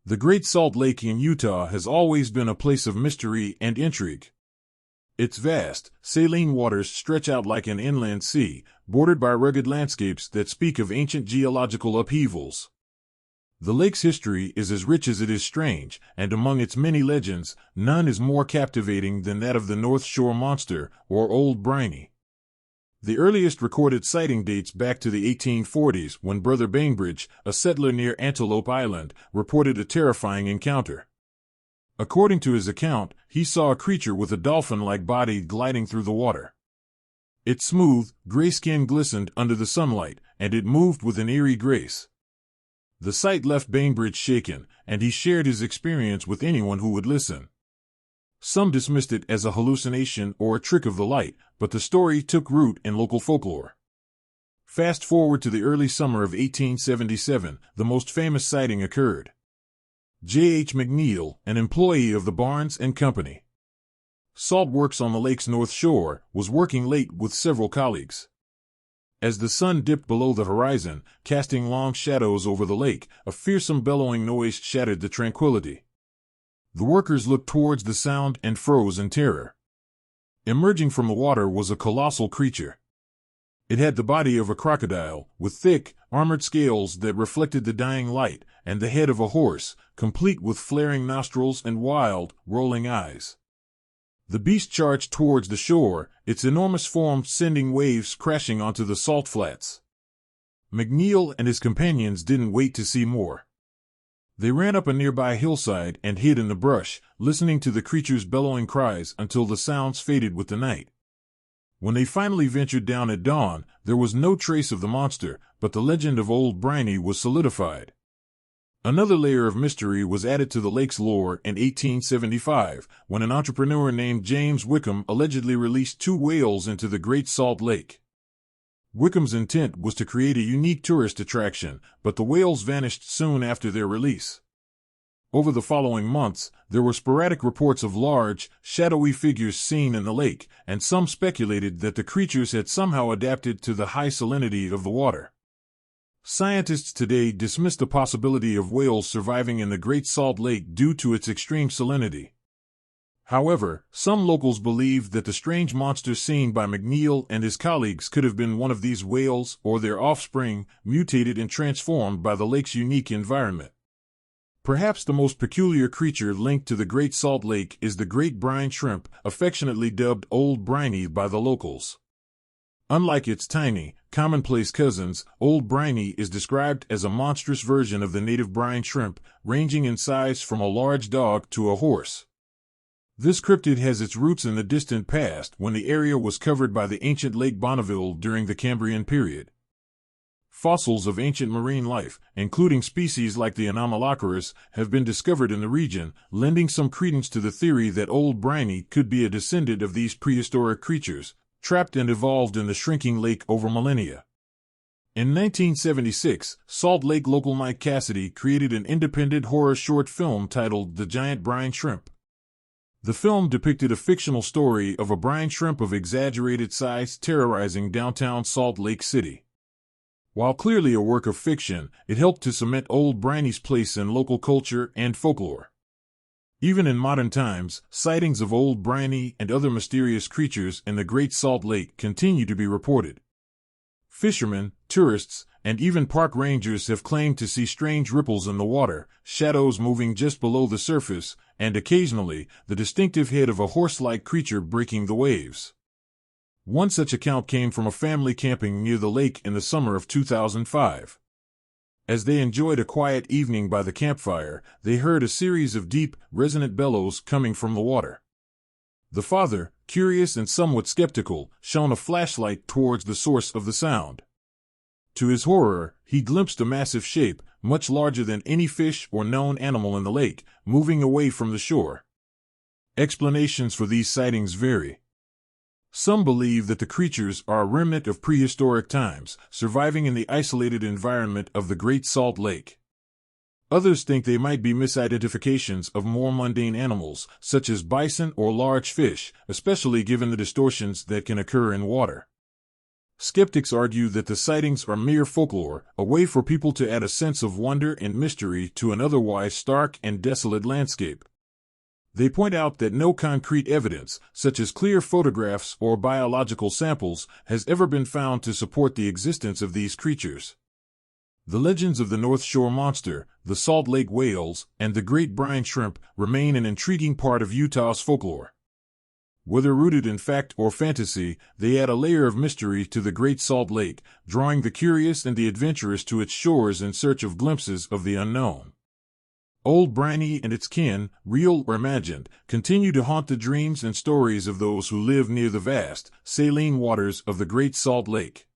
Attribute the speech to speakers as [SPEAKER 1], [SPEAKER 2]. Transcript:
[SPEAKER 1] The Great Salt Lake in Utah has always been a place of mystery and intrigue. Its vast, saline waters stretch out like an inland sea, bordered by rugged landscapes that speak of ancient geological upheavals. The lake's history is as rich as it is strange, and among its many legends, none is more captivating than that of the North Shore Monster, or Old Briny. The earliest recorded sighting dates back to the 1840s when Brother Bainbridge, a settler near Antelope Island, reported a terrifying encounter. According to his account, he saw a creature with a dolphin-like body gliding through the water. Its smooth, gray skin glistened under the sunlight, and it moved with an eerie grace. The sight left Bainbridge shaken, and he shared his experience with anyone who would listen. Some dismissed it as a hallucination or a trick of the light, but the story took root in local folklore. Fast forward to the early summer of 1877, the most famous sighting occurred. J.H. McNeil, an employee of the Barnes and Company Salt Works on the lake's north shore, was working late with several colleagues. As the sun dipped below the horizon, casting long shadows over the lake, a fearsome bellowing noise shattered the tranquility. The workers looked towards the sound and froze in terror. Emerging from the water was a colossal creature. It had the body of a crocodile, with thick, armored scales that reflected the dying light, and the head of a horse, complete with flaring nostrils and wild, rolling eyes. The beast charged towards the shore, its enormous form sending waves crashing onto the salt flats. McNeil and his companions didn't wait to see more. They ran up a nearby hillside and hid in the brush, listening to the creature's bellowing cries until the sounds faded with the night. When they finally ventured down at dawn, there was no trace of the monster, but the legend of Old Briny was solidified. Another layer of mystery was added to the lake's lore in 1875, when an entrepreneur named James Wickham allegedly released 2 whales into the Great Salt Lake. Wickham's intent was to create a unique tourist attraction, but the whales vanished soon after their release. Over the following months, there were sporadic reports of large, shadowy figures seen in the lake, and some speculated that the creatures had somehow adapted to the high salinity of the water. Scientists today dismiss the possibility of whales surviving in the Great Salt Lake due to its extreme salinity. However, some locals believe that the strange monster seen by McNeil and his colleagues could have been one of these whales or their offspring, mutated and transformed by the lake's unique environment. Perhaps the most peculiar creature linked to the Great Salt Lake is the great brine shrimp, affectionately dubbed Old Briny by the locals. Unlike its tiny, commonplace cousins, Old Briny is described as a monstrous version of the native brine shrimp, ranging in size from a large dog to a horse. This cryptid has its roots in the distant past when the area was covered by the ancient Lake Bonneville during the Cambrian period. Fossils of ancient marine life, including species like the Anomalocaris, have been discovered in the region, lending some credence to the theory that Old Briny could be a descendant of these prehistoric creatures, trapped and evolved in the shrinking lake over millennia. In 1976, Salt Lake local Mike Cassidy created an independent horror short film titled The Giant Brine Shrimp. The film depicted a fictional story of a brine shrimp of exaggerated size terrorizing downtown Salt Lake City. While clearly a work of fiction, it helped to cement Old Briny's place in local culture and folklore. Even in modern times, sightings of Old Briny and other mysterious creatures in the Great Salt Lake continue to be reported. Fishermen, tourists, and even park rangers have claimed to see strange ripples in the water, shadows moving just below the surface, and occasionally, the distinctive head of a horse-like creature breaking the waves. One such account came from a family camping near the lake in the summer of 2005. As they enjoyed a quiet evening by the campfire, they heard a series of deep, resonant bellows coming from the water. The father, curious and somewhat skeptical, shone a flashlight towards the source of the sound. To his horror, he glimpsed a massive shape, much larger than any fish or known animal in the lake, moving away from the shore. Explanations for these sightings vary. Some believe that the creatures are a remnant of prehistoric times, surviving in the isolated environment of the Great Salt Lake. Others think they might be misidentifications of more mundane animals, such as bison or large fish, especially given the distortions that can occur in water. Skeptics argue that the sightings are mere folklore, a way for people to add a sense of wonder and mystery to an otherwise stark and desolate landscape. They point out that no concrete evidence, such as clear photographs or biological samples, has ever been found to support the existence of these creatures. The legends of the North Shore Monster, the Salt Lake Whales, and the Great Brine Shrimp remain an intriguing part of Utah's folklore. Whether rooted in fact or fantasy, they add a layer of mystery to the Great Salt Lake, drawing the curious and the adventurous to its shores in search of glimpses of the unknown. Old Briny and its kin, real or imagined, continue to haunt the dreams and stories of those who live near the vast, saline waters of the Great Salt Lake.